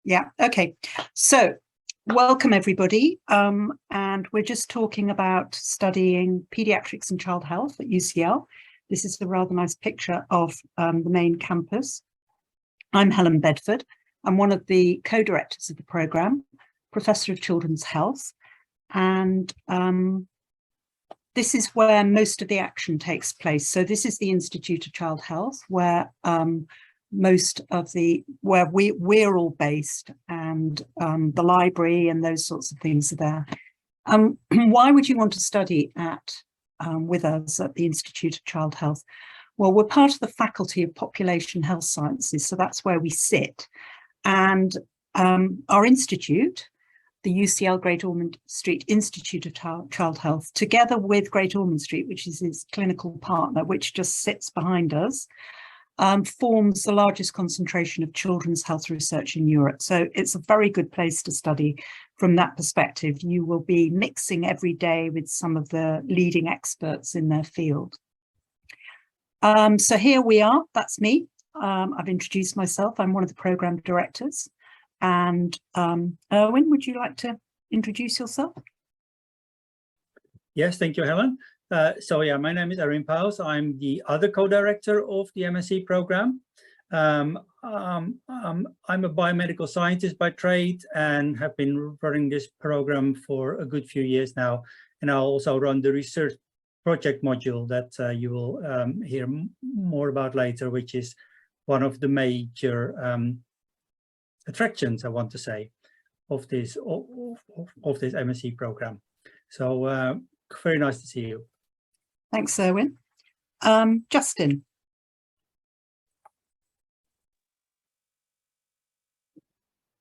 Yeah, okay. So welcome everybody. And we're just talking about studying pediatrics and child health at UCL. This is a rather nice picture of the main campus. I'm Helen Bedford. I'm one of the co-directors of the programme, Professor of Children's Health. And this is where most of the action takes place. So this is the Institute of Child Health, where we're all based, and the library and those sorts of things are there. Why would you want to study with us at the Institute of Child Health? Well, we're part of the Faculty of Population Health Sciences, so that's where we sit. And our institute, the UCL Great Ormond Street Institute of Child Health, together with Great Ormond Street, which is his clinical partner, which just sits behind us, forms the largest concentration of children's health research in Europe. So it's a very good place to study from that perspective. You will be mixing every day with some of the leading experts in their field. So here we are, that's me. I've introduced myself. I'm one of the program directors. And Erwin, would you like to introduce yourself? Yes, thank you, Helen. My name is Erwin Pauws. I'm the other co-director of the MSc program. I'm a biomedical scientist by trade and have been running this program for a good few years now. And I also run the research project module that you will hear more about later, which is one of the major attractions, I want to say, of this MSc program. So very nice to see you. Thanks, Erwin. Justin.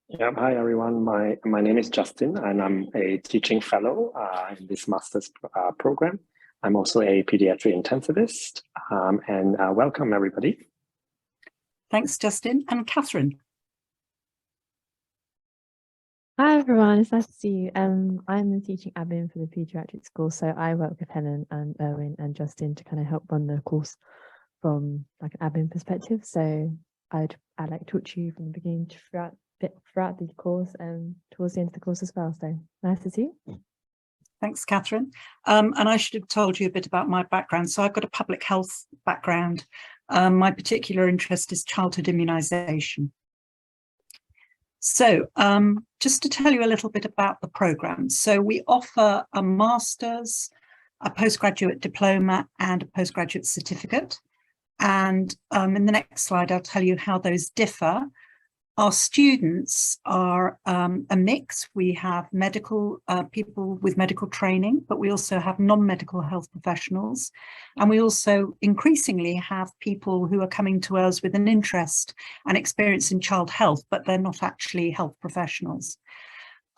Yeah, hi everyone. My name is Justin, and I'm a teaching fellow in this master's program. I'm also a pediatric intensivist, and welcome everybody. Thanks, Justin. And Catherine. Hi everyone, it's nice to see you. I'm the teaching admin for the pediatrics course, so I work with Helen and Erwin and Justin to kind of help run the course from like an admin perspective. So I'd like talk to you from the beginning throughout the course and towards the end of the course as well. So nice to see you. Thanks, Catherine. And I should have told you a bit about my background. So I've got a public health background. My particular interest is childhood immunisation. So just to tell you a little bit about the programme. So we offer a master's, a postgraduate diploma and a postgraduate certificate. And in the next slide, I'll tell you how those differ. Our students are a mix. We have medical people with medical training, but we also have non-medical health professionals. And we also increasingly have people who are coming to us with an interest and experience in child health, but they're not actually health professionals.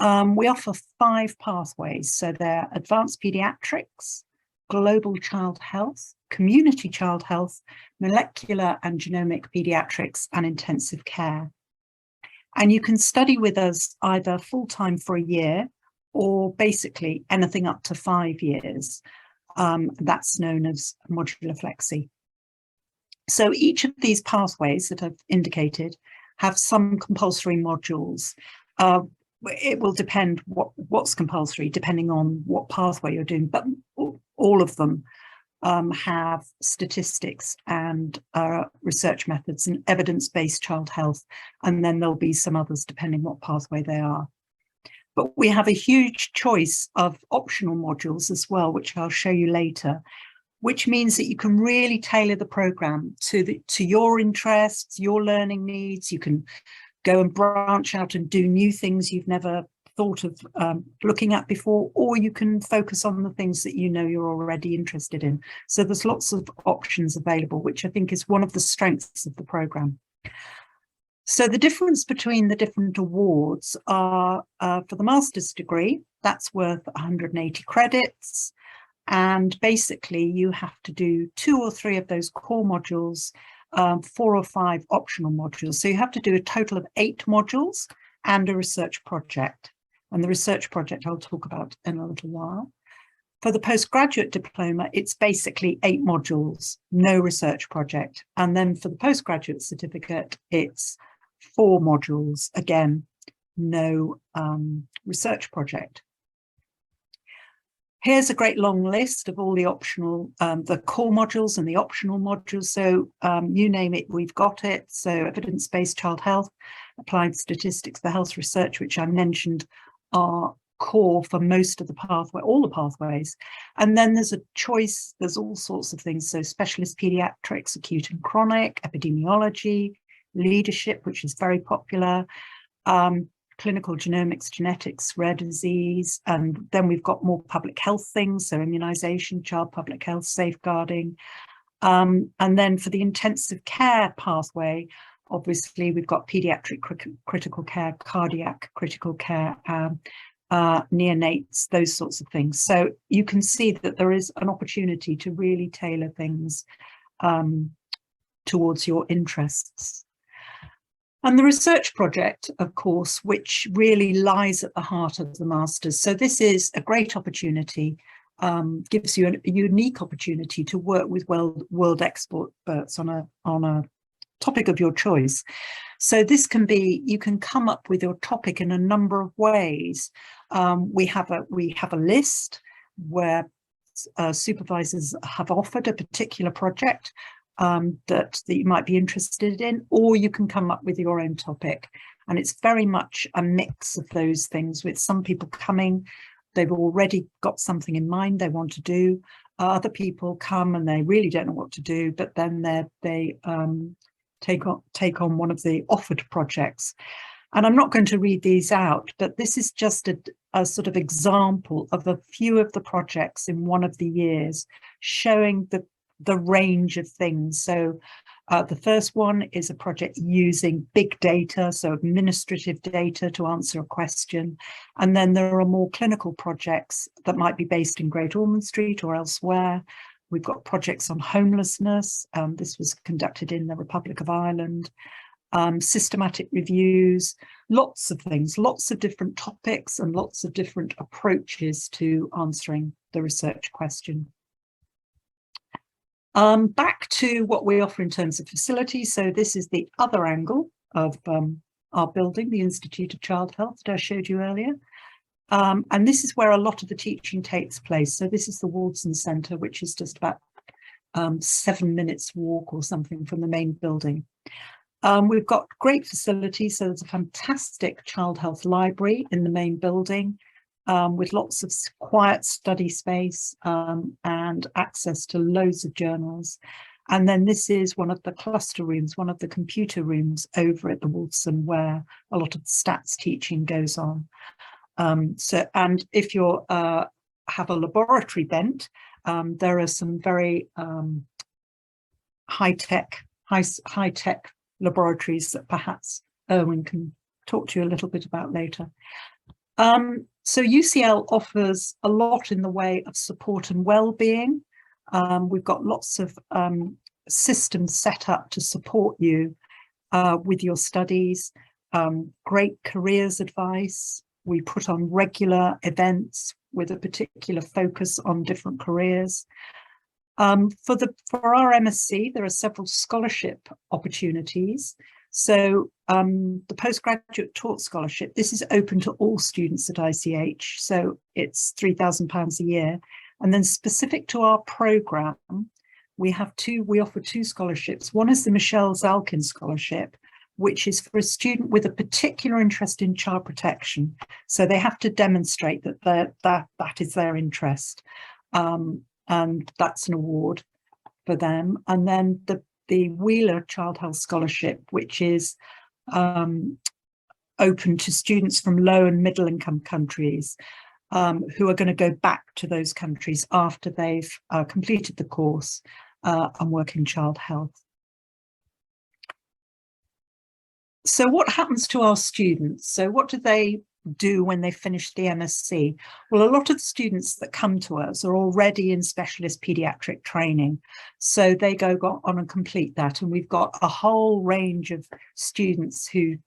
We offer 5 pathways. So they're advanced pediatrics, global child health, community child health, molecular and genomic pediatrics, and intensive care. And you can study with us either full-time for a year or basically anything up to 5 years. That's known as modular flexi. So each of these pathways that I've indicated have some compulsory modules. It will depend what's compulsory depending on what pathway you're doing, but all of them have statistics and research methods and evidence-based child health, and then there'll be some others depending what pathway they are. But we have a huge choice of optional modules as well, which I'll show you later, which means that you can really tailor the programme to your interests, your learning needs. You can go and branch out and do new things you've never thought of looking at before, or you can focus on the things that you know you're already interested in. So there's lots of options available, which I think is one of the strengths of the programme. So the difference between the different awards are for the master's degree, that's worth 180 credits. And basically you have to do 2 or 3 of those core modules, 4 or 5 optional modules. So you have to do a total of 8 modules and a research project. And the research project I'll talk about in a little while. For the postgraduate diploma, it's basically 8 modules, no research project. And then for the postgraduate certificate, it's 4 modules, again, no research project. Here's a great long list of all the optional, the core modules and the optional modules. So you name it, we've got it. So evidence-based child health, applied statistics, the health research, which I mentioned, are core for most of the pathway, all the pathways. And then there's a choice, there's all sorts of things. So specialist pediatrics, acute and chronic, epidemiology, leadership, which is very popular, clinical genomics, genetics, rare disease, and then we've got more public health things, so immunization, child public health, safeguarding. And then for the intensive care pathway, obviously we've got pediatric critical care, cardiac critical care, neonates, those sorts of things. So you can see that there is an opportunity to really tailor things towards your interests. And the research project, of course, which really lies at the heart of the Masters. So this is a great opportunity, gives you a unique opportunity to work with world experts on a topic of your choice. So this can be, you can come up with your topic in a number of ways. We have a list where supervisors have offered a particular project that you might be interested in, or you can come up with your own topic. And it's very much a mix of those things, with some people coming, they've already got something in mind they want to do. Other people come and they really don't know what to do, but then they take on one of the offered projects. And I'm not going to read these out, but this is just a sort of example of a few of the projects in one of the years, showing the range of things. So the first one is a project using big data, so administrative data, to answer a question. And then there are more clinical projects that might be based in Great Ormond Street or elsewhere. We've got projects on homelessness. This was conducted in the Republic of Ireland. Systematic reviews, lots of things, lots of different topics and lots of different approaches to answering the research question. Back to what we offer in terms of facilities. So this is the other angle of our building, the Institute of Child Health that I showed you earlier. And this is where a lot of the teaching takes place. So this is the Waldson Centre, which is just about 7 minutes walk or something from the main building. We've got great facilities. So there's a fantastic child health library in the main building, with lots of quiet study space and access to loads of journals. And then this is one of the cluster rooms, one of the computer rooms over at the Waldson, where a lot of stats teaching goes on. And if you have a laboratory bent, there are some very high-tech laboratories that perhaps Erwin can talk to you a little bit about later. So UCL offers a lot in the way of support and well-being. We've got lots of systems set up to support you with your studies, great careers advice. We put on regular events with a particular focus on different careers. For our MSc, there are several scholarship opportunities. So the postgraduate taught scholarship, this is open to all students at ICH. So it's £3,000 a year. And then specific to our programme, we offer two scholarships. One is the Michelle Zalkin Scholarship, which is for a student with a particular interest in child protection. So they have to demonstrate that that is their interest. And that's an award for them. And then the Wheeler Child Health Scholarship, which is open to students from low and middle income countries who are going to go back to those countries after they've completed the course and work in child health. So what happens to our students? So what do they do when they finish the MSc? Well, a lot of the students that come to us are already in specialist paediatric training. So they go on and complete that. And we've got a whole range of students who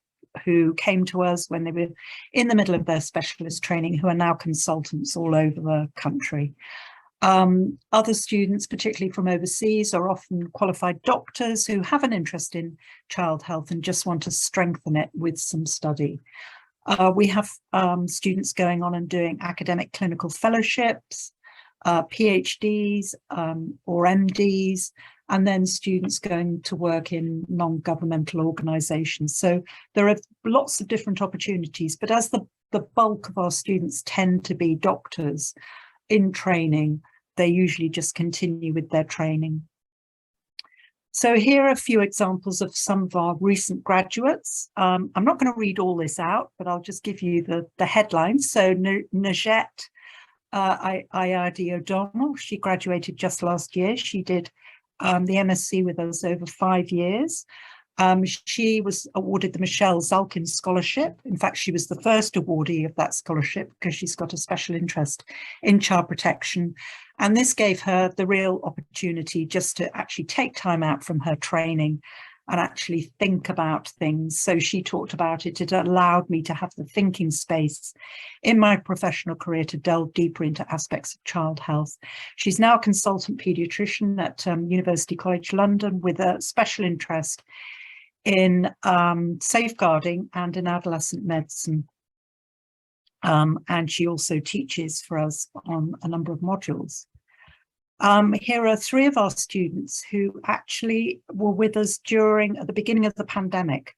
came to us when they were in the middle of their specialist training, who are now consultants all over the country. Other students, particularly from overseas, are often qualified doctors who have an interest in child health and just want to strengthen it with some study. We have students going on and doing academic clinical fellowships, PhDs or MDs, and then students going to work in non-governmental organizations. So there are lots of different opportunities, but as the bulk of our students tend to be doctors in training, they usually just continue with their training. So here are a few examples of some of our recent graduates. I'm not going to read all this out, but I'll just give you the headlines. So Najette Ayadi O'Donnell, she graduated just last year. She did the MSc with us over 5 years. She was awarded the Michelle Zalkin Scholarship. In fact, she was the first awardee of that scholarship because she's got a special interest in child protection. And this gave her the real opportunity just to actually take time out from her training and actually think about things. So she talked about it. It allowed me to have the thinking space in my professional career to delve deeper into aspects of child health. She's now a consultant paediatrician at University College London with a special interest in safeguarding and in adolescent medicine. And she also teaches for us on a number of modules. Here are 3 of our students who actually were with us at the beginning of the pandemic.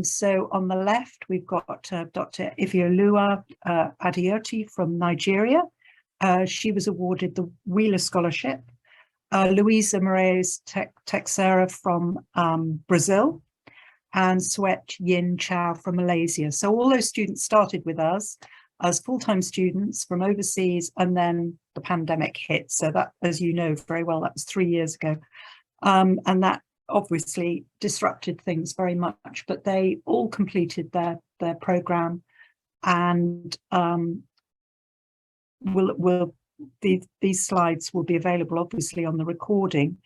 So on the left, we've got Dr. Iviolua Adeoti from Nigeria. She was awarded the Wheeler Scholarship. Luisa Moraes Texera from Brazil, and Swet Yin Chow from Malaysia. So all those students started with us as full-time students from overseas, and then the pandemic hit. So that, as you know very well, that was 3 years ago. And that obviously disrupted things very much, but they all completed their program, and these slides will be available obviously on the recording,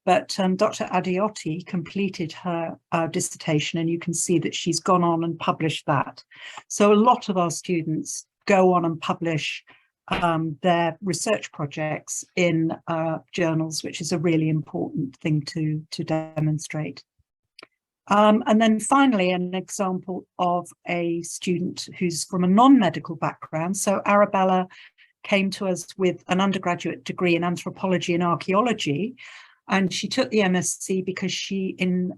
but Dr. Adeoti completed her dissertation, and you can see that she's gone on and published that. So a lot of our students go on and publish their research projects in journals, which is a really important thing to demonstrate. And then finally, an example of a student who's from a non-medical background. So Arabella came to us with an undergraduate degree in anthropology and archaeology, and she took the MSc because she in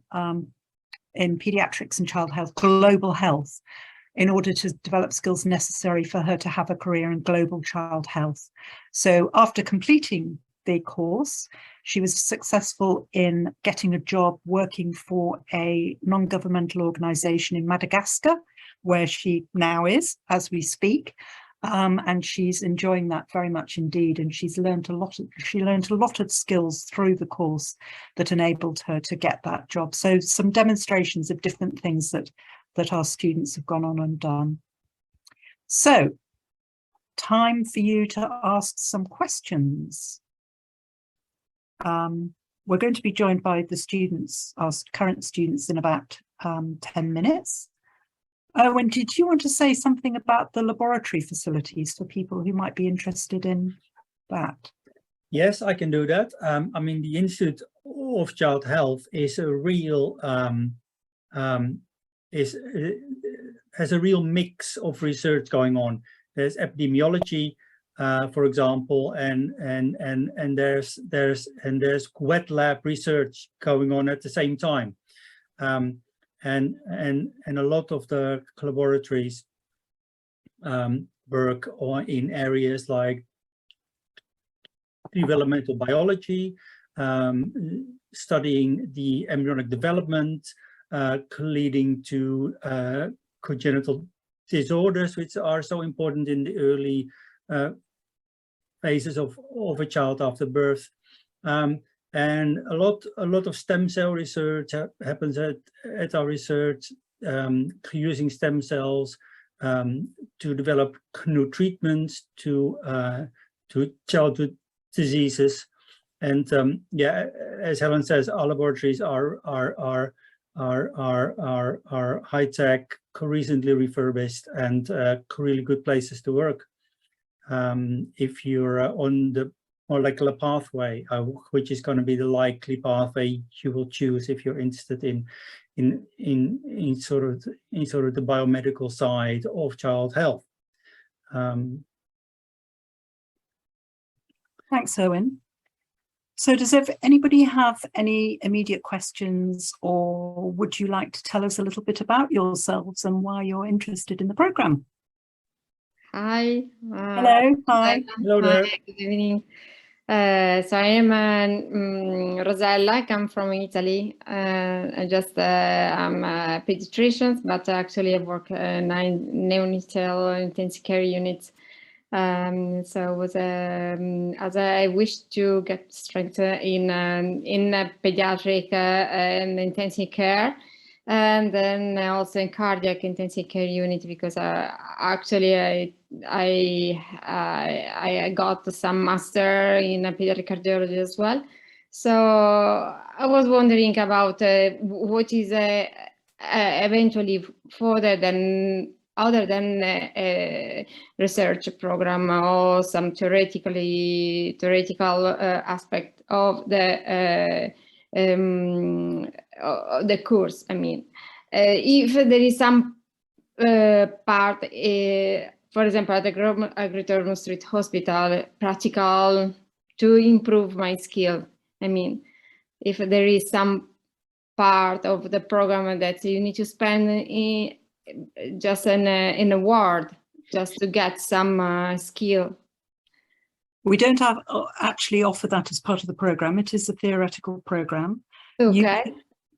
pediatrics and child health, global health, in order to develop skills necessary for her to have a career in global child health. So after completing the course, she was successful in getting a job working for a non-governmental organization in Madagascar, where she now is as we speak. And she's enjoying that very much indeed, and she learned a lot of skills through the course that enabled her to get that job. So some demonstrations of different things that our students have gone on and done. So time for you to ask some questions. We're going to be joined by the students, our current students, in about 10 minutes. Erwin, did you want to say something about the laboratory facilities for people who might be interested in that? Yes, I can do that. I mean, the Institute of Child Health is a real has a real mix of research going on. There's epidemiology, for example, and there's wet lab research going on at the same time. And a lot of the laboratories work in areas like developmental biology, studying the embryonic development, leading to congenital disorders, which are so important in the early phases of a child after birth. And a lot of stem cell research happens at our research, using stem cells to develop new treatments to childhood diseases. And yeah, as Helen says, our laboratories are high tech, recently refurbished, and really good places to work. If you're on the molecular pathway, which is going to be the likely pathway you will choose if you're interested in in sort of the biomedical side of child health. Thanks, Erwin. So does anybody have any immediate questions, or would you like to tell us a little bit about yourselves and why you're interested in the programme? Hi. Hello. Hi. Hello there. Hi, good evening. So I am Rosella. I come from Italy. I'm a pediatrician, but actually I work 9 neonatal intensive care units. So as I wish to get strength in pediatric and intensive care, and then also in cardiac intensive care unit, because actually I got some master in pediatric cardiology as well. So I was wondering about what is eventually further than other than a research program or some theoretical aspect of the course. I mean, if there is some part, for example, at the Great Ormond Street Hospital, practical to improve my skill. I mean, if there is some part of the program that you need to spend just in a ward, just to get some skill. We don't actually offer that as part of the program. It is a theoretical program. Okay.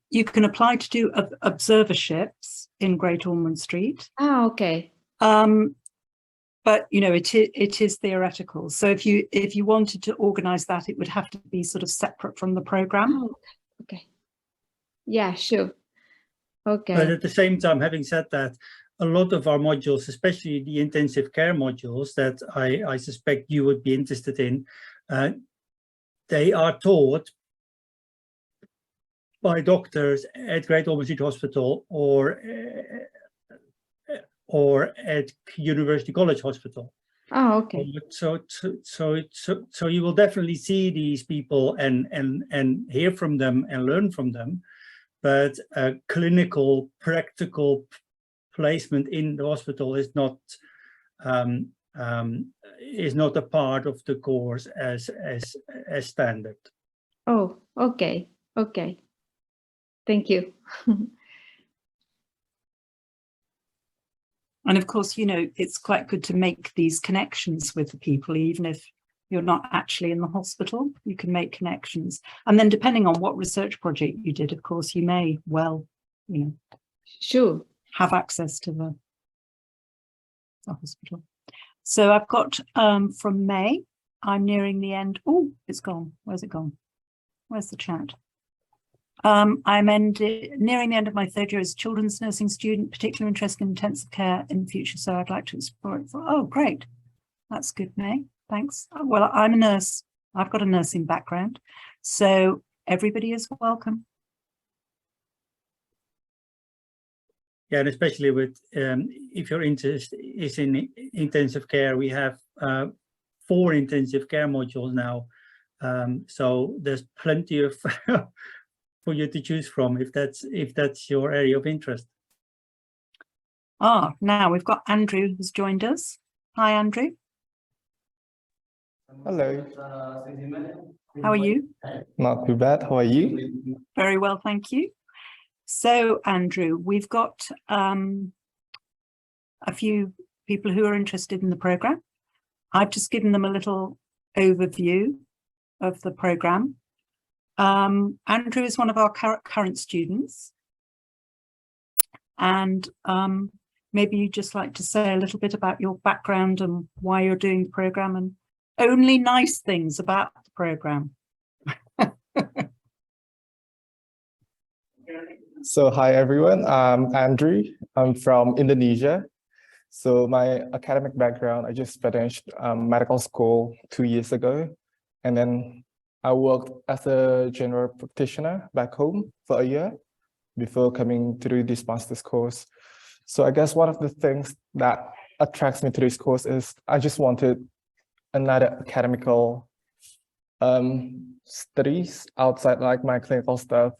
You can apply to do observerships in Great Ormond Street. Ah, okay. But you know, it is theoretical. So if you wanted to organize that, it would have to be sort of separate from the program. Oh, okay. Yeah, sure. Okay. But at the same time, having said that, a lot of our modules, especially the intensive care modules that I suspect you would be interested in, they are taught by doctors at Great Ormond Street Hospital or at University College Hospital. Oh, okay. So you will definitely see these people and hear from them and learn from them, but clinical, practical placement in the hospital is not a part of the course as standard. Oh, okay. Okay. Thank you. And of course, you know, it's quite good to make these connections with the people, even if you're not actually in the hospital. You can make connections. And then depending on what research project you did, of course, you may well, you know, Sure, have access to the hospital. So I've got from May, I'm nearing the end. Oh, it's gone. Where's it gone? Where's the chat? I'm nearing the end of my 3rd year as a children's nursing student, particularly interested in intensive care in the future. So I'd like to explore it. Oh, great. That's good, May. Thanks. Well, I'm a nurse. I've got a nursing background. So everybody is welcome. Yeah, and especially with if your interest is in intensive care, we have 4 intensive care modules now. So there's plenty of for you to choose from if that's your area of interest. Now we've got Andrew who's joined us. Hi, Andrew. Hello. How are you? Not too bad. How are you? Very well, thank you. So, Andrew, we've got a few people who are interested in the program. I've just given them a little overview of the program. Andrew is one of our current students. And maybe you'd just like to say a little bit about your background and why you're doing the program and only nice things about the program. So hi everyone, I'm Andrew. I'm from Indonesia. So my academic background, I just finished medical school 2 years ago. And then I worked as a general practitioner back home for a year before coming to do this master's course. So I guess one of the things that attracts me to this course is I just wanted another academical studies outside like my clinical stuff.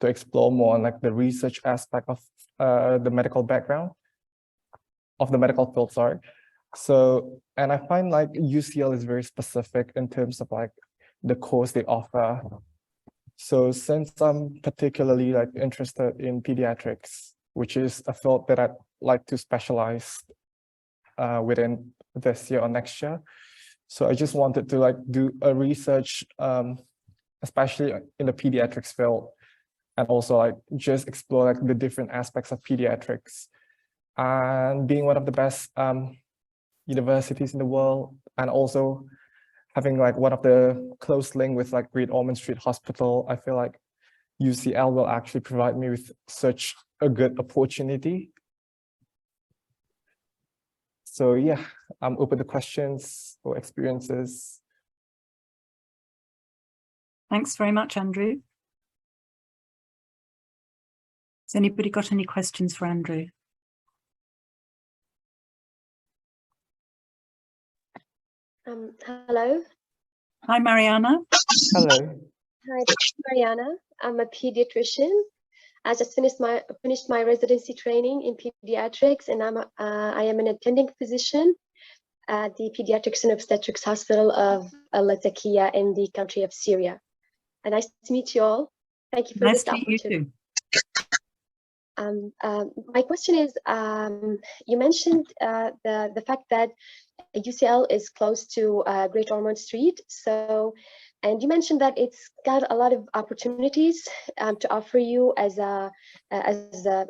to explore more on like the research aspect of the medical background of the medical field, sorry. So, and I find like UCL is very specific in terms of like the course they offer. So since I'm particularly like interested in pediatrics, which is a field that I'd like to specialize within this year or next year. So I just wanted to like do a research, especially in the pediatrics field, and also like just explore like the different aspects of pediatrics. And being one of the best universities in the world, and also having like one of the close link with like Great Ormond Street Hospital, I feel like UCL will actually provide me with such a good opportunity. So yeah, I'm open to questions or experiences. Thanks very much, Andrew. Has anybody got any questions for Andrew? Hello. Hi, Mariana. Hello. Hi, this is Mariana. I'm a pediatrician. I just finished my residency training in pediatrics, and I am an attending physician at the Pediatrics and Obstetrics Hospital of Latakia in the country of Syria. And nice to meet you all. Thank you for Nice this to meet opportunity. You too. My question is, you mentioned the fact that UCL is close to Great Ormond Street. So, and you mentioned that it's got a lot of opportunities to offer you as a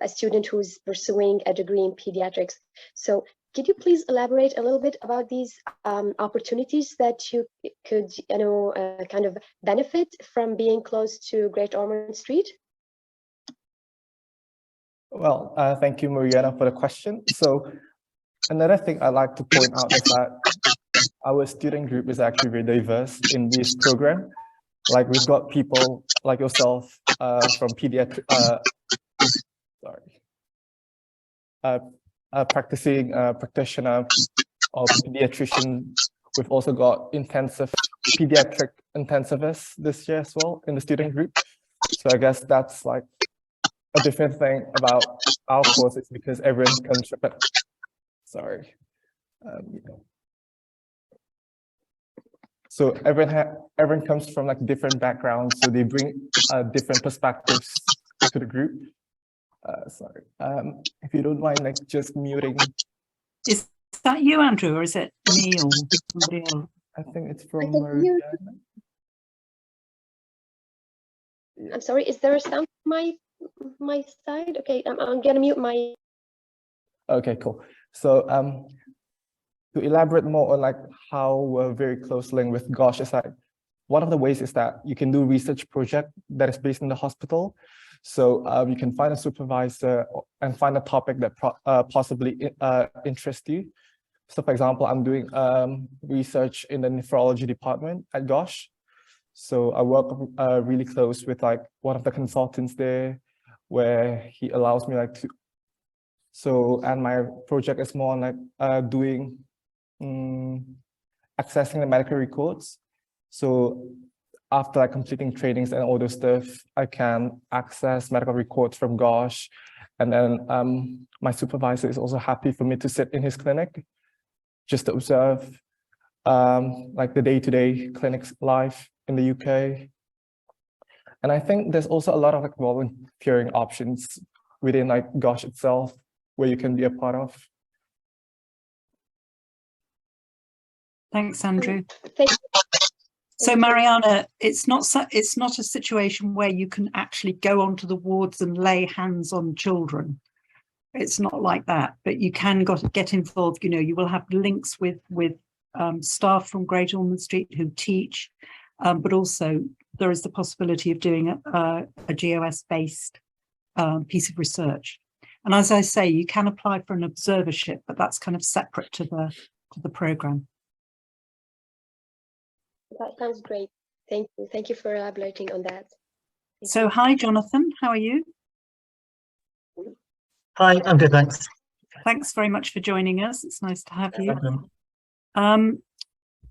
student who's pursuing a degree in pediatrics. So, could you please elaborate a little bit about these opportunities that you could, kind of benefit from being close to Great Ormond Street? Well, thank you, Mariana, for the question. So another thing I'd like to point out is that our student group is actually very diverse in this program. Like we've got people like yourself from pediatric, practicing practitioner or pediatrician. We've also got pediatric intensivists this year as well in the student group. So I guess that's like a different thing about our course is because everyone comes from, sorry. So everyone comes from like different backgrounds, so they bring different perspectives to the group. Sorry, if you don't mind, like just muting. Is that you, Andrew, or is it me or somebody else? I think it's from Mariana. I'm sorry, is there a sound from my side? Okay, I'm gonna mute my. Okay, cool. So to elaborate more on like how we're very close link with GOSH is like one of the ways is that you can do research project that is based in the hospital. So you can find a supervisor and find a topic that possibly interests you. So for example, I'm doing research in the nephrology department at GOSH. So I work really close with like one of the consultants there, where he allows me like to. So and my project is more on like doing accessing the medical records. So after like completing trainings and all those stuff, I can access medical records from GOSH. And then my supervisor is also happy for me to sit in his clinic just to observe like the day-to-day clinics life in the UK. And I think there's also a lot of like volunteering options within like GOSH itself where you can be a part of. Thanks, Andrew. Thank you. So Mariana, it's not a situation where you can actually go onto the wards and lay hands on children. It's not like that, but you can get involved. You know, you will have links with staff from Great Ormond Street who teach, but also there is the possibility of doing a GOS-based piece of research. And as I say, you can apply for an observership, but that's kind of separate to the program. That sounds great. Thank you. Thank you for elaborating on that. So hi, Jonathan. How are you? Hi, I'm good, thanks. Thanks very much for joining us. It's nice to have you.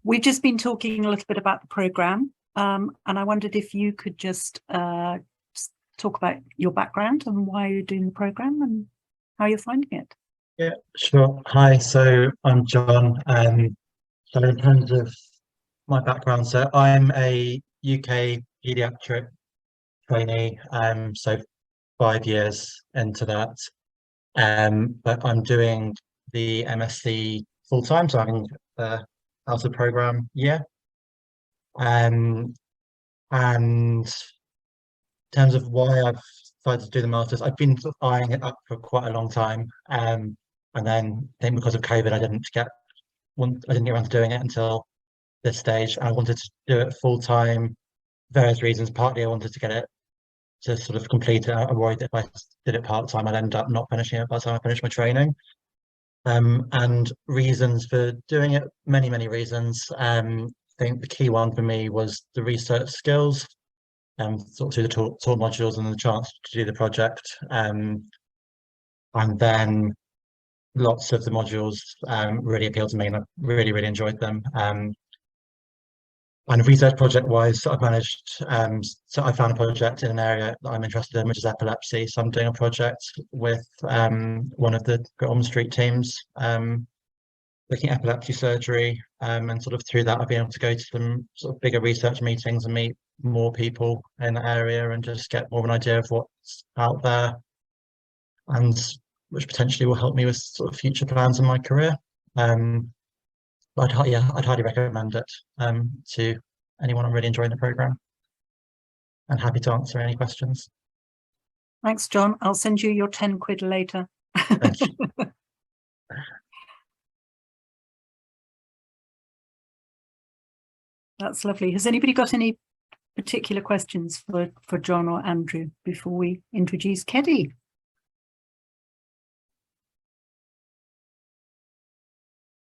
We've just been talking a little bit about the program, and I wondered if you could just talk about your background and why you're doing the program and how you're finding it. Yeah, sure. Hi, so I'm John. So in terms of my background, so I'm a UK paediatric trainee, so 5 years into that. But I'm doing the MSc full time, so I'm out of the program year. And in terms of why I've decided to do the masters, I've been sort of eyeing it up for quite a long time. And then I think because of COVID, I didn't get around to doing it until this stage. I wanted to do it full time, various reasons. Partly I wanted to get it to sort of complete it. I worried that if I did it part time, I'd end up not finishing it by the time I finished my training. And reasons for doing it, many reasons. I think the key one for me was the research skills, sort of through the taught modules and the chance to do the project. And then lots of the modules really appealed to me, and I really enjoyed them. And research project wise, I've managed, so I found a project in an area that I'm interested in, which is epilepsy. So I'm doing a project with one of the Great Ormond Street teams, looking at epilepsy surgery, and sort of through that I've been able to go to some sort of bigger research meetings and meet more people in the area and just get more of an idea of what's out there, and which potentially will help me with sort of future plans in my career. I'd highly recommend it to anyone. I'm really enjoying the program and happy to answer any questions. Thanks, John. I'll send you your 10 quid later. Thank you. That's lovely. Has anybody got any particular questions for John or Andrew before we introduce Keddy?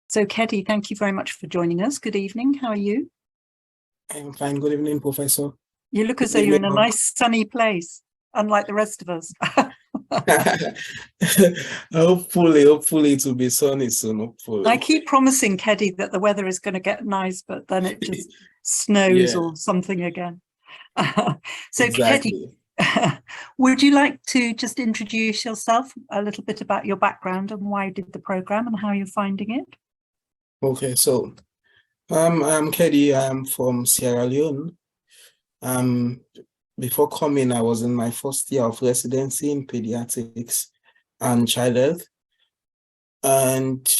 So Keddy, thank you very much for joining us. Good evening. How are you? I'm fine. Good evening, Professor. You look as though you're in a nice sunny place, unlike the rest of us. Hopefully it will be sunny soon. Hopefully. I keep promising Keddy that the weather is going to get nice, but then it just snows or something again. So exactly. Keddy, would you like to just introduce yourself a little bit about your background and why you did the program and how you're finding it? Okay, so I'm Keddy. I'm from Sierra Leone. Before coming, I was in my first year of residency in pediatrics and child health. And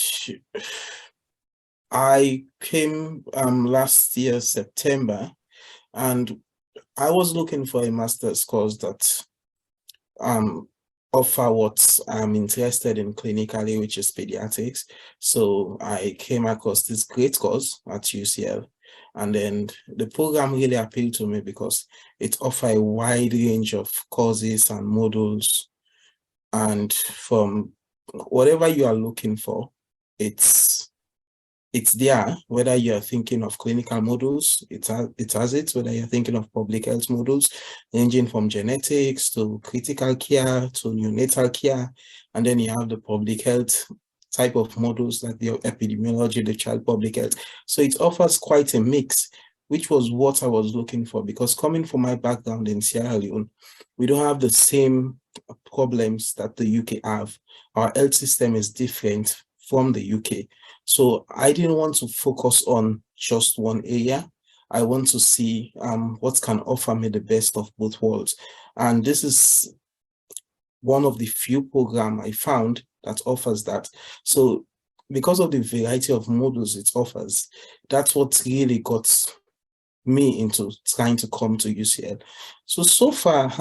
I came last year, September, and I was looking for a master's course that offer what I'm interested in clinically, which is pediatrics. So I came across this great course at UCL. And then the program really appealed to me because it offers a wide range of courses and modules. And from whatever you are looking for, it's there. Whether you are thinking of clinical modules, it has it. Whether you're thinking of public health modules, ranging from genetics to critical care to neonatal care. And then you have the public health type of modules like the epidemiology, the child public health. So it offers quite a mix, which was what I was looking for, because coming from my background in Sierra Leone, we don't have the same problems that the UK have. Our health system is different from the UK. So I didn't want to focus on just one area. I want to see what can offer me the best of both worlds. And this is one of the few programs I found that offers that. So because of the variety of modules it offers, that's what really got me into trying to come to UCL. So far,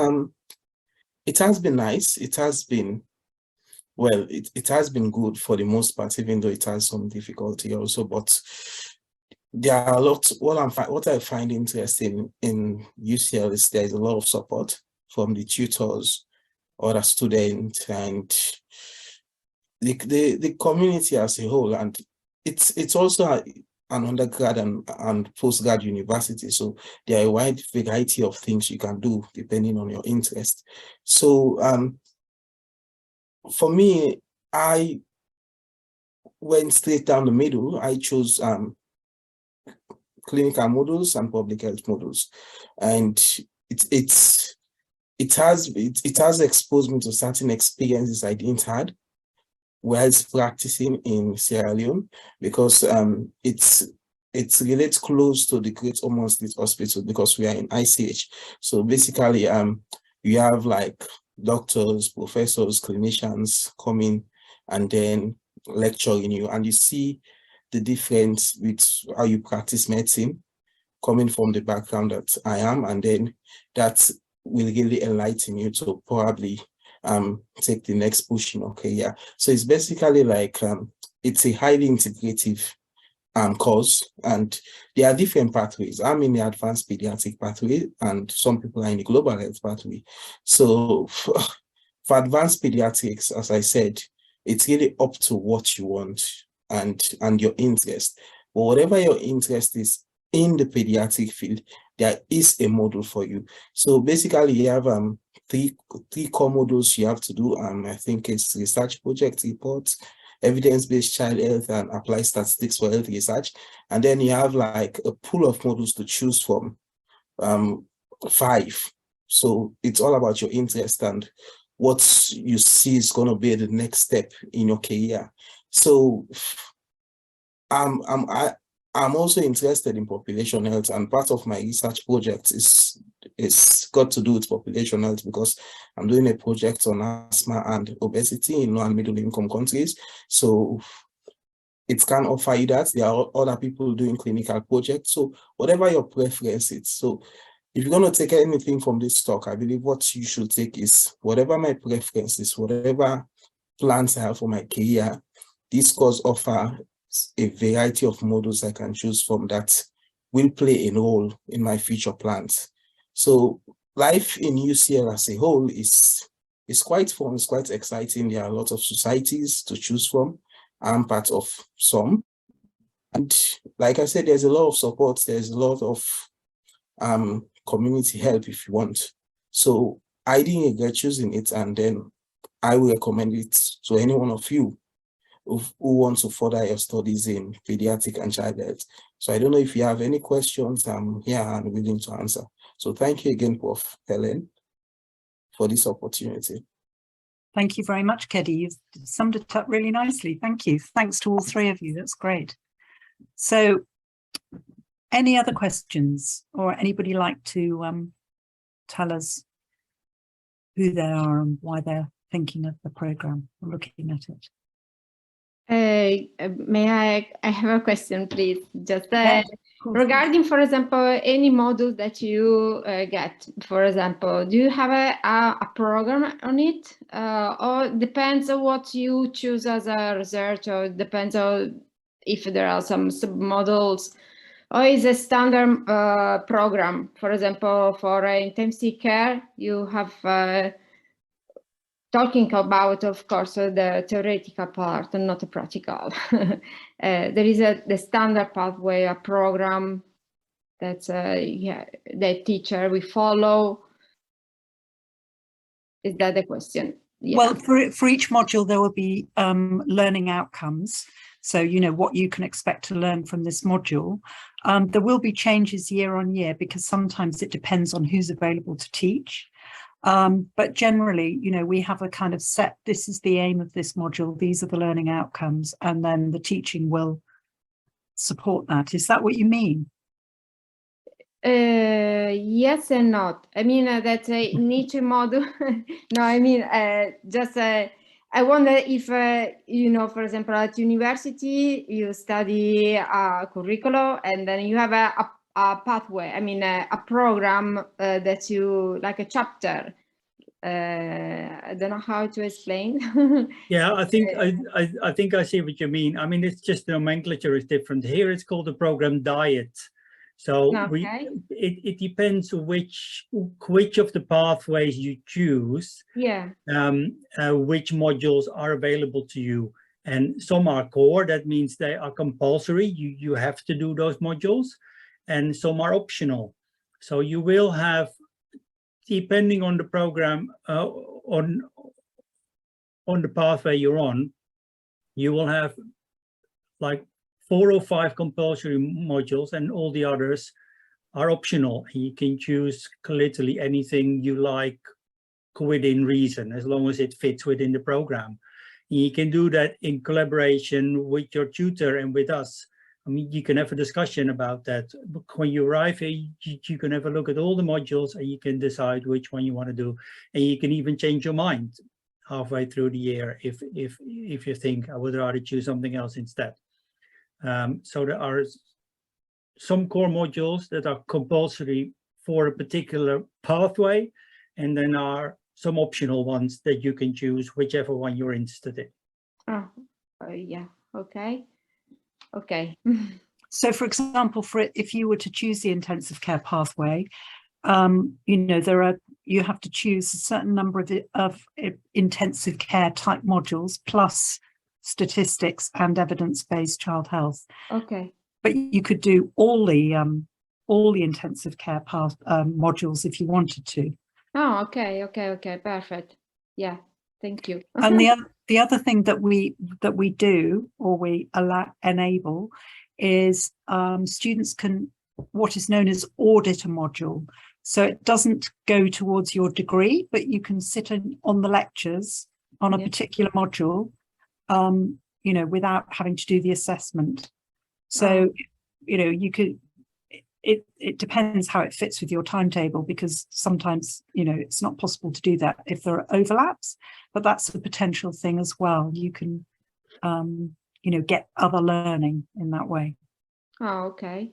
it has been nice. It has been, well, it has been good for the most part, even though it has some difficulty also. But there are a lot, what I find interesting in UCL is there is a lot of support from the tutors, other students, and the community as a whole. And it's also an undergrad and postgrad university, so there are a wide variety of things you can do depending on your interest. So for me, I went straight down the middle. I chose clinical modules and public health modules, and it's it has exposed me to certain experiences I didn't had whilst practicing in Sierra Leone, because it's related close to the Great Ormond Street Hospital because we are in ICH. So basically, you have like doctors, professors, clinicians coming and then lecturing you, and you see the difference with how you practice medicine coming from the background that I am, and then that will really enlighten you to probably take the next push in your career. So it's basically like it's a highly integrative course, and there are different pathways. I'm in the advanced pediatric pathway, and some people are in the global health pathway. So for advanced pediatrics, as I said, it's really up to what you want and your interest. But whatever your interest is in the pediatric field, there is a module for you. So basically, you have three core modules you have to do. I think it's research project reports, evidence-based child health, and applied statistics for health research. And then you have like a pool of modules to choose from, 5. So it's all about your interest and what you see is going to be the next step in your career. So I'm also interested in population health, and part of my research project is got to do with population health because I'm doing a project on asthma and obesity in low and middle income countries. So it can offer you that. There are other people doing clinical projects. So whatever your preference is. So if you're going to take anything from this talk, I believe what you should take is whatever my preference is, whatever plans I have for my career, this course offers a variety of modules I can choose from that will play a role in my future plans. So life in UCL as a whole is quite fun, it's quite exciting. There are a lot of societies to choose from. I'm part of some. And like I said, there's a lot of support, there's a lot of community help if you want. So I didn't regret choosing it, and then I will recommend it to any one of you who wants to further your studies in pediatric and child health. So I don't know if you have any questions. I'm here and willing to answer. So thank you again, Prof. Helen, for this opportunity. Thank you very much, Kedi. You've summed it up really nicely. Thank you. Thanks to all three of you. That's great. So any other questions, or anybody like to tell us who they are and why they're thinking of the program or looking at it? May I have a question, please? Just Yes, regarding, for example, any module that you get, for example, do you have a program on it? Or depends on what you choose as a research, or depends on if there are some sub-modules, or is a standard program? For example, for intensive care, you have talking about, of course, the theoretical part and not the practical. There is the standard pathway, a program that the teacher will follow. Is that the question? Yeah. Well, for each module, there will be learning outcomes. So, you know, what you can expect to learn from this module. There will be changes year on year because sometimes it depends on who's available to teach. But generally, you know, we have a kind of set, this is the aim of this module, these are the learning outcomes, and then the teaching will support that. Is that what you mean? Yes and not. I mean, that's a niche module. No, I mean, just I wonder if, you know, for example, at university, you study a curriculum and then you have a pathway, I mean, a program that you, like a chapter. I don't know how to explain. Yeah, I think I think I see what you mean. I mean, it's just the nomenclature is different. Here it's called the program diet. So Okay. it depends which of the pathways you choose. Yeah. Which modules are available to you. And some are core, that means they are compulsory. You have to do those modules, and some are optional. So you will have, depending on the program, on the pathway you're on, you will have like 4 or 5 compulsory modules, and all the others are optional. You can choose literally anything you like within reason, as long as it fits within the program. You can do that in collaboration with your tutor and with us. I mean, you can have a discussion about that. When you arrive here, you can have a look at all the modules and you can decide which one you want to do. And you can even change your mind halfway through the year if you think I would rather choose something else instead. So there are some core modules that are compulsory for a particular pathway, and then are some optional ones that you can choose whichever one you're interested in. Oh, yeah, okay. Okay. So for example, if you were to choose the intensive care pathway, you know, you have to choose a certain number of intensive care type modules plus statistics and evidence-based child health. Okay. But you could do all the intensive care modules if you wanted to. Oh, okay, perfect. Yeah, thank you. And the other thing that we do, or we enable, is students can what is known as audit a module. So it doesn't go towards your degree, but you can sit on the lectures on a particular module, you know, without having to do the assessment. So, you know, you could, it depends how it fits with your timetable, because sometimes, you know, it's not possible to do that if there are overlaps, but that's a potential thing as well. You can, you know, get other learning in that way. Oh, okay.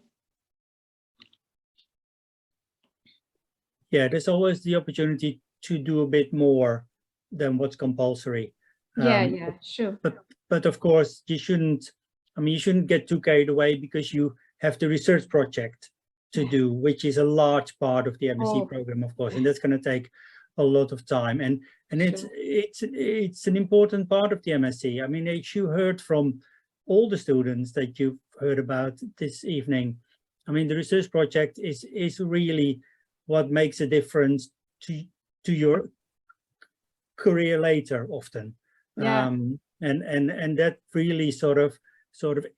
Yeah, there's always the opportunity to do a bit more than what's compulsory. Yeah, sure. But of course, you shouldn't, I mean, you shouldn't get too carried away, because you have the research project to do, which is a large part of the MSc program, of course, and that's going to take a lot of time. And sure. it's an important part of the MSc. I mean, as you heard from all the students that you've heard about this evening, I mean, the research project is really what makes a difference to your career later often. Yeah. And that really sort of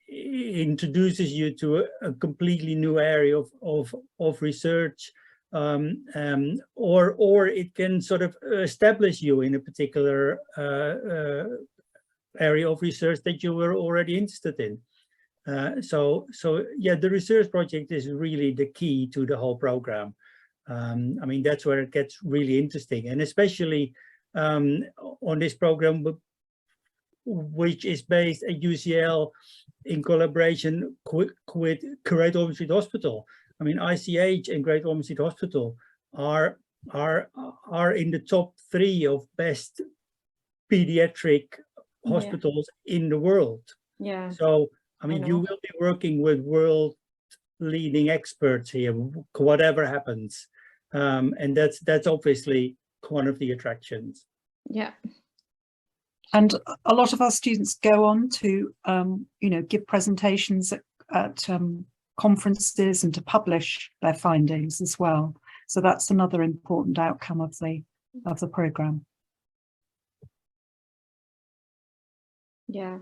introduces you to a completely new area of research, or it can sort of establish you in a particular area of research that you were already interested in. So yeah, the research project is really the key to the whole program. I mean, that's where it gets really interesting, and especially on this program, which is based at UCL in collaboration with Great Ormond Street Hospital. I mean, ICH and Great Ormond Street Hospital are in the top 3 of best pediatric hospitals in the world. Yeah. So, I mean, you will be working with world leading experts here, whatever happens. And that's obviously one of the attractions. Yeah. And a lot of our students go on to, you know, give presentations at conferences and to publish their findings as well. So that's another important outcome of the program. Yeah.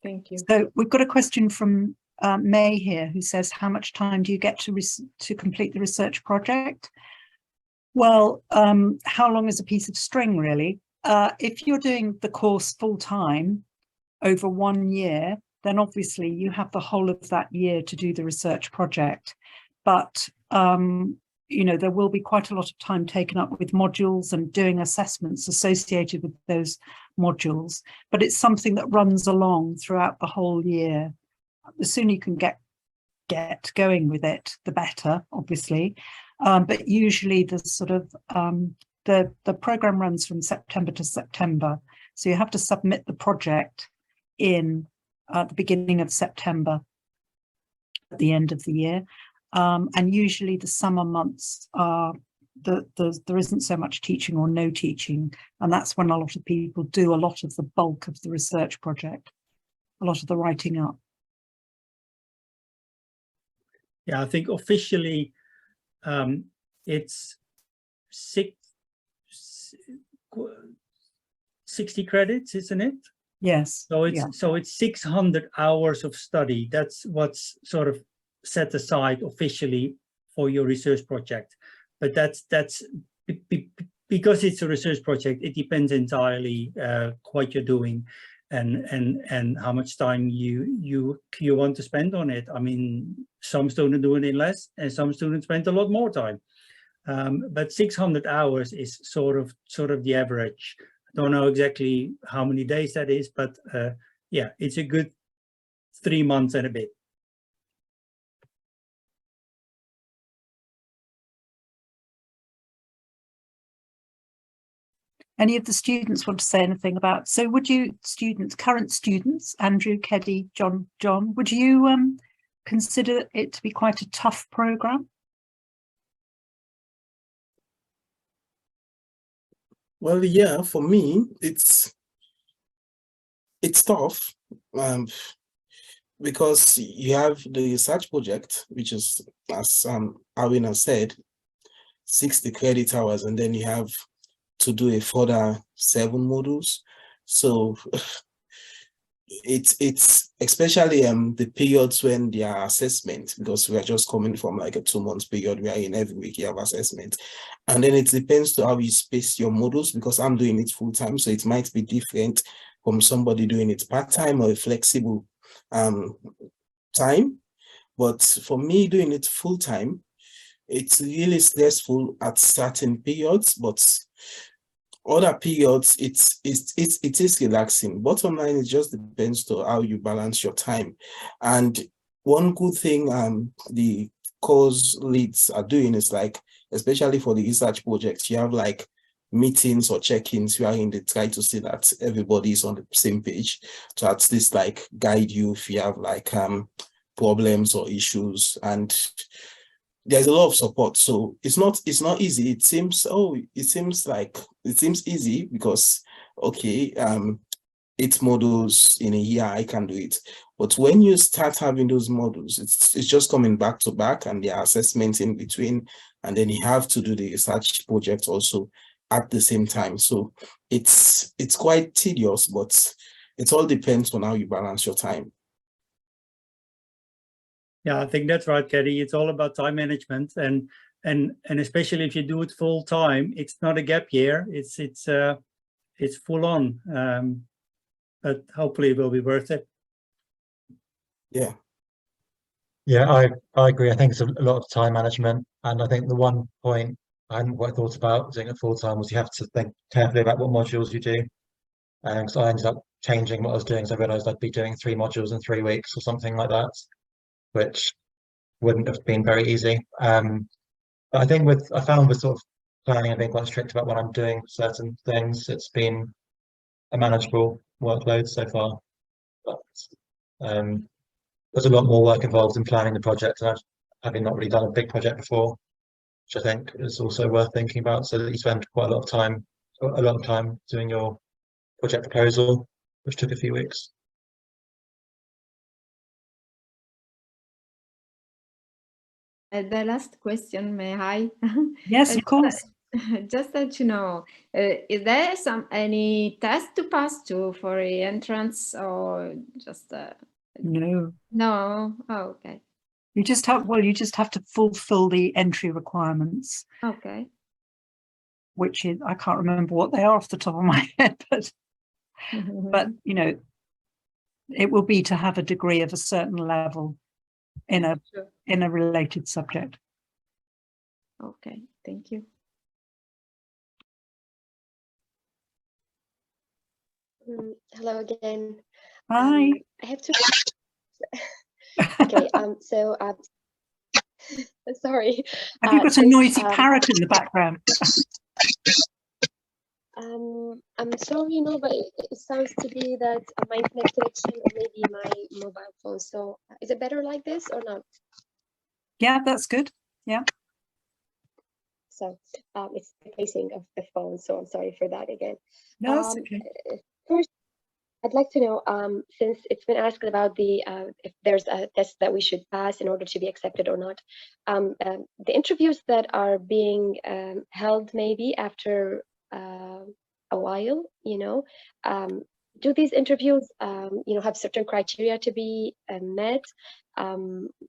Thank you. So we've got a question from May here, who says, how much time do you get to complete the research project? Well, how long is a piece of string, really? If you're doing the course full time over 1 year, then obviously you have the whole of that year to do the research project. But, you know, there will be quite a lot of time taken up with modules and doing assessments associated with those modules. But it's something that runs along throughout the whole year. The sooner you can get going with it, the better, obviously. But usually the sort of the program runs from September to September, so you have to submit the project in the beginning of September at the end of the year, and usually the summer months are there isn't so much teaching or no teaching, and that's when a lot of people do a lot of the bulk of the research project, a lot of the writing up. Yeah, I think officially it's 60 credits, isn't it? Yes. So it's 600 hours of study. That's what's sort of set aside officially for your research project. But that's because it's a research project, it depends entirely what you're doing and how much time you want to spend on it. I mean, some students do it in less and some students spend a lot more time. But 600 hours is sort of the average. I don't know exactly how many days that is, but yeah, it's a good 3 months and a bit. Any of the students want to say anything about, so would you current students, Andrew, Keddy, John, would you consider it to be quite a tough program? Well, yeah, for me, it's tough because you have the research project, which is, as Erwin has said, 60 credit hours, and then you have to do a further 7 modules. So it's especially the periods when there are assessments, because we are just coming from like a 2-month period. We are in every week you have assessment, and then it depends to how you space your modules, because I'm doing it full time, so it might be different from somebody doing it part-time or a flexible time. But for me, doing it full time, it's really stressful at certain periods, but other periods it is relaxing. Bottom line, it just depends to how you balance your time. And one good thing the course leads are doing is, like, especially for the research projects, you have like meetings or check-ins wherein they try to see that everybody is on the same page, to at least like guide you if you have like problems or issues. And there's a lot of support, so it's not easy. It seems easy because, okay, 8 modules in a year, I can do it. But when you start having those modules, it's just coming back to back, and there are assessments in between, and then you have to do the research project also at the same time. So it's quite tedious, but it all depends on how you balance your time. Yeah, I think that's right, Keddy. It's all about time management, and especially if you do it full time, it's not a gap year. It's full on, but hopefully it will be worth it. Yeah, I agree. I think it's a lot of time management, and I think the one point I hadn't quite thought about doing it full time was you have to think carefully about what modules you do. And so I ended up changing what I was doing, so I realized I'd be doing 3 modules in 3 weeks or something like that, which wouldn't have been very easy. But I think I found with sort of planning and being quite strict about when I'm doing certain things, it's been a manageable workload so far. But there's a lot more work involved in planning the project, and having not really done a big project before, which I think is also worth thinking about, so that you spend quite a lot of time doing your project proposal, which took a few weeks. The last question, may I? Yes, of course. Just that you know, is there any test to pass to for the entrance, or just No. no? Oh, okay. You just have to fulfill the entry requirements. Okay. Which is, I can't remember what they are off the top of my head, but you know, it will be to have a degree of a certain level in a related subject. Okay, thank you. Hello again. Hi. I have to. Okay. So sorry. Have you got a noisy parrot in the background? I'm sorry, no, but it sounds to be that my internet connection or maybe my mobile phone. So is it better like this or not? Yeah, that's good. Yeah. So it's the facing of the phone. So I'm sorry for that again. No, that's okay. First, I'd like to know, since it's been asked about the if there's a test that we should pass in order to be accepted or not, the interviews that are being held maybe after a while, you know, do these interviews, you know, have certain criteria to be met?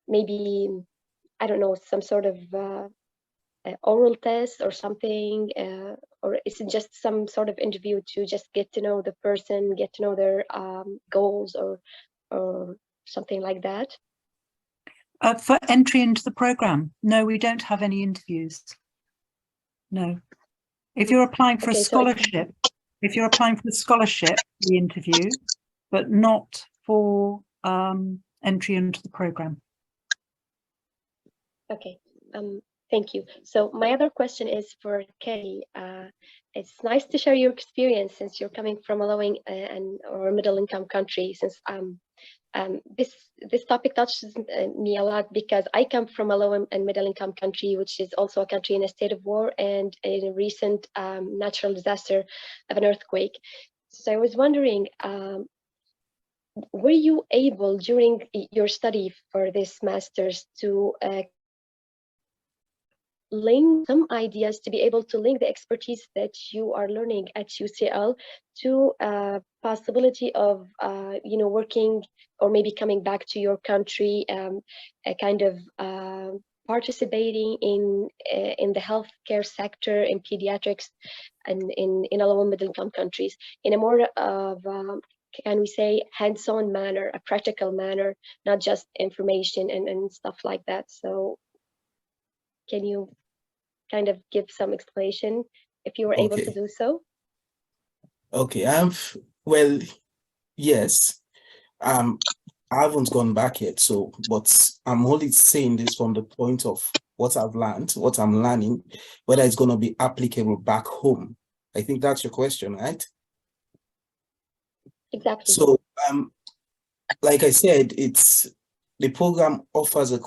Maybe, I don't know, some sort of oral test or something, or is it just some sort of interview to just get to know the person, get to know their goals, or something like that? For entry into the program, no, we don't have any interviews. No. If you're applying for a scholarship, we interview, but not for entry into the program. Okay, thank you. So my other question is for Kelly. It's nice to share your experience since you're coming from a low or middle income country. Since this topic touches me a lot because I come from a low and middle income country, which is also a country in a state of war and in a recent natural disaster of an earthquake. So I was wondering, were you able during your study for this master's to link some ideas, to be able to link the expertise that you are learning at UCL to possibility of working or maybe coming back to your country, kind of participating in the healthcare sector in pediatrics and in a low and middle income countries in a more of can we say hands-on manner, a practical manner, not just information and stuff like that. So can you kind of give some explanation if you were able to do so? Okay, well, yes. I haven't gone back yet, but I'm only saying this from the point of what I've learned, what I'm learning, whether it's going to be applicable back home. I think that's your question, right? Exactly. So, like I said, the program offers a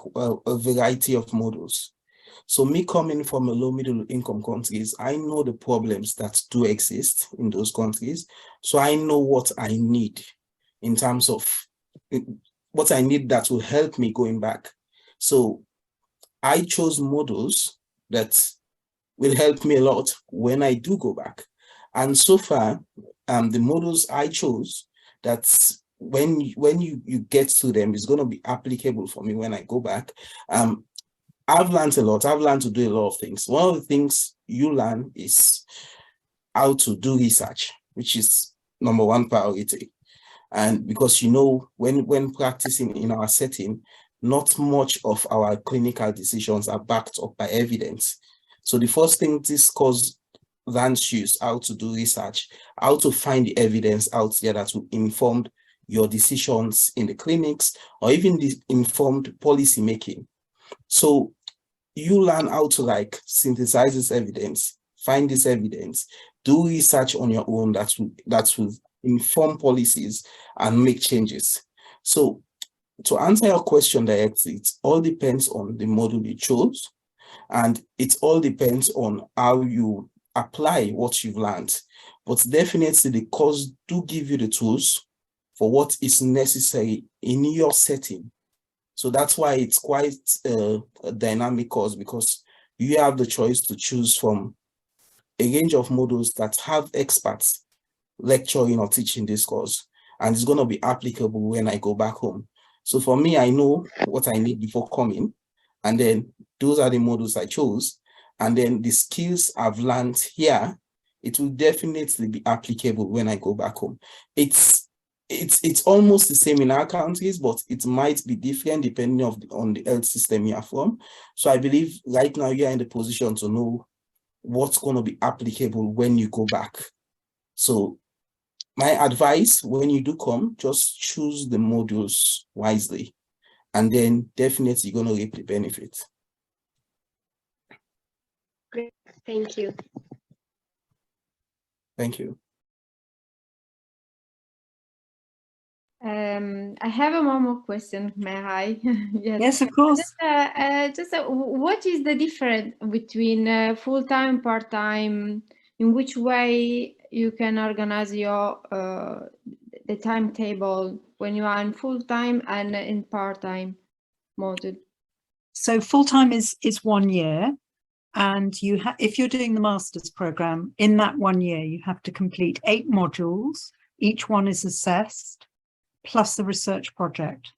variety of models. So me coming from a low middle income countries, I know the problems that do exist in those countries. So I know what I need in terms of what I need that will help me going back. So I chose models that will help me a lot when I do go back. And so far, the models I chose, that's when you get to them, is going to be applicable for me when I go back. I've learned a lot. I've learned to do a lot of things. One of the things you learn is how to do research, which is number one priority. And because, when practicing in our setting, not much of our clinical decisions are backed up by evidence. So the first thing this course learns you is how to do research, how to find the evidence out there that will inform your decisions in the clinics or even the informed policy making. So you learn how to synthesize this evidence, find this evidence, do research on your own that will inform policies and make changes. So to answer your question directly, it all depends on the model you chose, and it all depends on how you apply what you've learned. But definitely the course do give you the tools for what is necessary in your setting. So that's why it's quite a dynamic course, because you have the choice to choose from a range of models that have experts lecturing or teaching this course, and it's going to be applicable when I go back home. So for me, I know what I need before coming, and then those are the models I chose, and then the skills I've learned here, it will definitely be applicable when I go back home. It's almost the same in our countries, but it might be different depending on the health system you are from. So I believe right now you are in the position to know what's going to be applicable when you go back. So my advice, when you do come, just choose the modules wisely, and then definitely you're going to reap the benefit. Great, thank you. Thank you. I have one more question, may I? Yes, of course. What is the difference between full-time, part-time? In which way you can organize your the timetable when you are in full-time and in part-time module? So full-time is 1 year, and if you're doing the master's program, in that 1 year you have to complete 8 modules. Each one is assessed, plus the research project.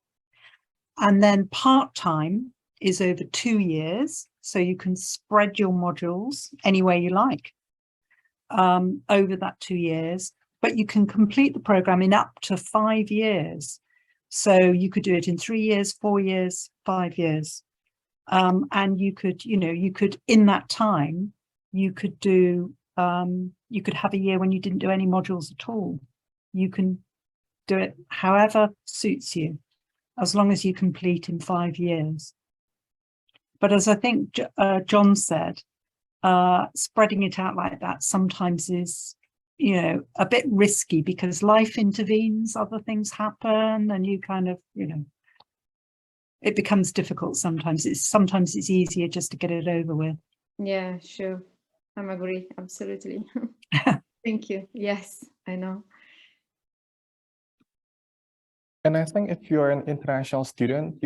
And then part-time is over 2 years, so you can spread your modules any way you like. over that 2 years, but you can complete the program in up to 5 years. So you could do it in 3 years, 4 years, 5 years. And you could, you could, in that time, you could do, you could have a year when you didn't do any modules at all. You can do it however suits you, as long as you complete in 5 years. But as I think John said, spreading it out like that sometimes is, a bit risky, because life intervenes, other things happen, and you kind of, it becomes difficult sometimes. Sometimes it's easier just to get it over with. Yeah, sure. I agree, absolutely. Thank you. Yes, I know. And I think if you're an international student,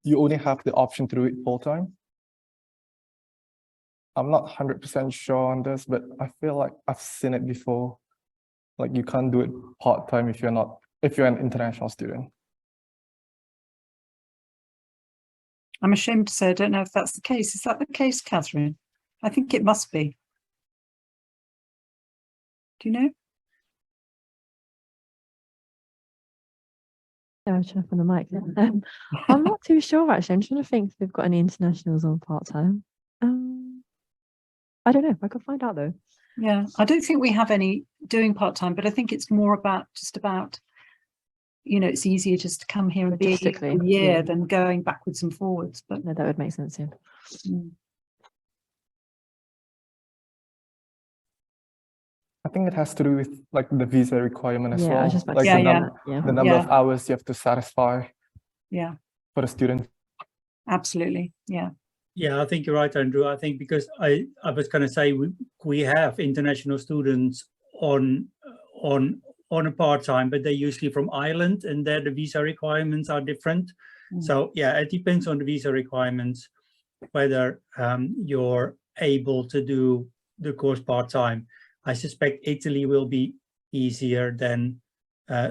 you only have the option to do it full-time. I'm not 100% sure on this, but I feel like I've seen it before. Like, you can't do it part-time if you're an international student. I'm ashamed to say I don't know if that's the case. Is that the case, Catherine? I think it must be. Do you know? Yeah, I'm trying to find the mic. I'm not too sure, actually. I'm trying to think if we've got any internationals on part-time. I don't know. I could find out, though. Yeah, I don't think we have any doing part-time, but I think it's more about it's easier just to come here and be a year than going backwards and forwards. But no, that would make sense, yeah. I think it has to do with like the visa requirement as well. I was just about like to say the number of hours you have to satisfy. Yeah. For the student. Absolutely. Yeah. Yeah, I think you're right, Andrew. I think because I was going to say we have international students on a part-time, but they're usually from Ireland, and there the visa requirements are different. So yeah, it depends on the visa requirements whether you're able to do the course part-time. I suspect Italy will be easier than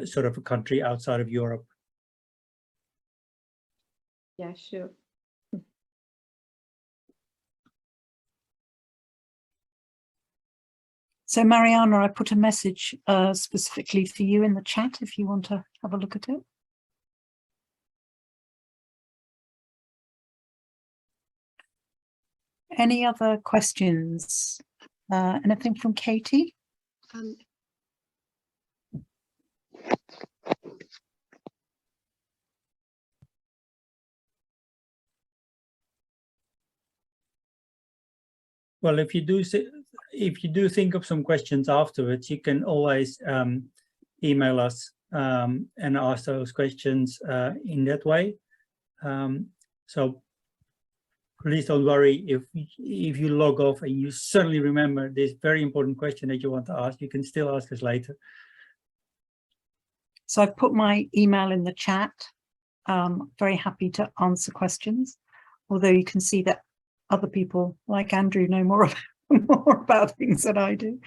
sort of a country outside of Europe. Yeah, sure. So Mariana, I put a message specifically for you in the chat if you want to have a look at it. Any other questions? Anything from Katie? Well, if you do think of some questions afterwards, you can always email us and ask those questions in that way. So please don't worry if you log off and you suddenly remember this very important question that you want to ask. You can still ask us later. So I've put my email in the chat. Very happy to answer questions, although you can see that other people like Andrew know more about things than I do.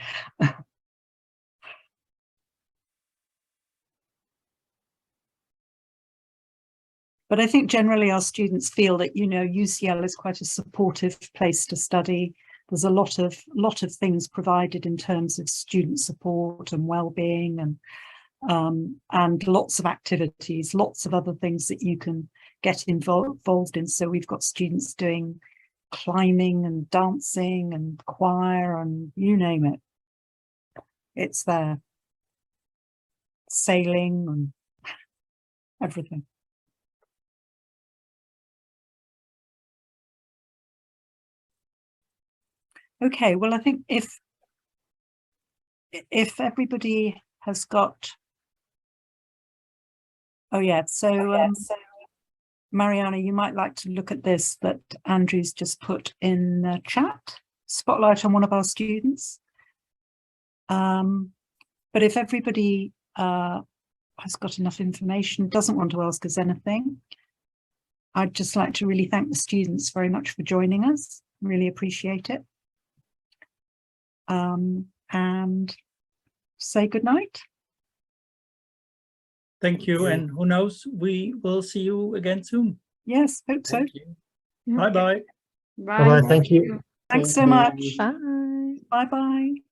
But I think generally our students feel that, UCL is quite a supportive place to study. There's a lot of things provided in terms of student support and well-being, and lots of activities, lots of other things that you can get involved in. So we've got students doing climbing and dancing and choir and you name it. It's there. Sailing and everything. Okay, well, I think if everybody has got, so Mariana, you might like to look at this that Andrew's just put in the chat, spotlight on one of our students. But if everybody has got enough information, doesn't want to ask us anything, I'd just like to really thank the students very much for joining us. Really appreciate it. And say good night. Thank you, and who knows, we will see you again soon. Yes, hope so. Bye-bye. Bye. Thank you. Thanks so much. Bye. Bye-bye.